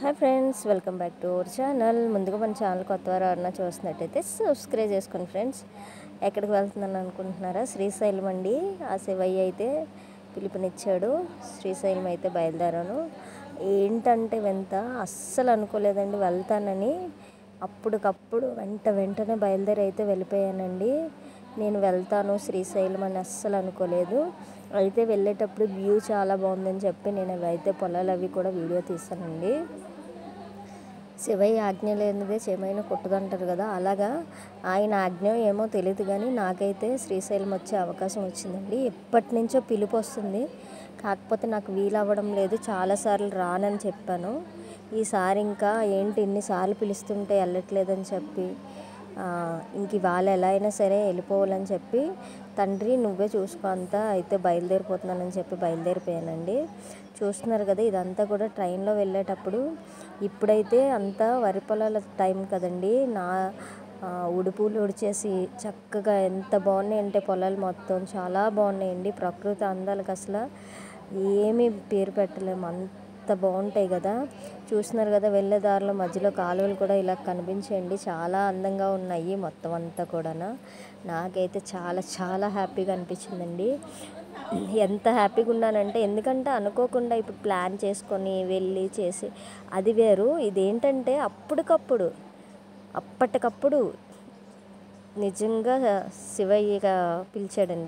Hi friends, welcome back to our channel. ముందుగా మన channel కొత్తవారు ఎవరన్నా చూస్తున్నట్టయితే సబ్స్క్రైబ్ చేసుకోండి ఫ్రెండ్స్. ఎక్కడికి వెళ్తున్నాను అనుకుంటున్నారా? శ్రీశైలం అండి. ఆ శివయ్య అయితే పిలుపునిచ్చాడు. శ్రీశైలం అయితే బయలుదేరాను. ఏంటంటే అస్సలు అనుకోలేదండి వెళ్తానని. అప్పటికప్పుడు వెంటనే బయలుదేరి అయితే వెళ్ళిపోయానండి. నేను వెళ్తాను శ్రీశైలం అని అస్సలు అనుకోలేదు. అయితే వెళ్ళేటప్పుడు వ్యూ చాలా బాగుందని చెప్పి నేను అయితే పొలాలు అవి కూడా వీడియో తీస్తానండి. శివయ్య ఆజ్ఞ లేనిదే చేమైన కొట్టుదంటారు కదా, అలాగా ఆయన ఆజ్ఞ ఏమో తెలియదు కానీ నాకైతే శ్రీశైలం వచ్చే అవకాశం వచ్చిందండి. ఎప్పటి నుంచో పిలుపు వస్తుంది, కాకపోతే నాకు వీలు అవ్వడం లేదు. చాలాసార్లు రానని చెప్పాను. ఈసారి ఇంకా ఏంటి ఇన్నిసార్లు పిలుస్తుంటే వెళ్ళట్లేదని చెప్పి ఇంక ఇవాళ ఎలా అయినా సరే వెళ్ళిపోవాలని చెప్పి, తండ్రి నువ్వే చూసుకో అంతా, అయితే బయలుదేరిపోతున్నానని చెప్పి బయలుదేరిపోయానండి. చూస్తున్నారు కదా, ఇదంతా కూడా ట్రైన్లో వెళ్ళేటప్పుడు. ఇప్పుడైతే అంతా వరి పొలాల టైం కదండి. ఉడుపులు ఉడిచేసి చక్కగా ఎంత బాగున్నాయంటే పొలాలు మొత్తం చాలా బాగున్నాయండి. ప్రకృతి అందాలకు అసలు ఏమీ పేరు పెట్టలేము, అంత బాగుంటాయి కదా. చూస్తున్నారు కదా, వెళ్ళే దారిలో మధ్యలో కాలువలు కూడా ఇలా కనిపించేయండి, చాలా అందంగా ఉన్నాయి మొత్తం అంతా కూడా. నాకైతే చాలా చాలా హ్యాపీగా అనిపించిందండి. ఎంత హ్యాపీగా ఉన్నానంటే, ఎందుకంటే అనుకోకుండా ఇప్పుడు ప్లాన్ చేసుకొని వెళ్ళి చేసి అది వేరు. ఇదేంటంటే అప్పటికప్పుడు నిజంగా శివయ్యగా పిలిచాడండి.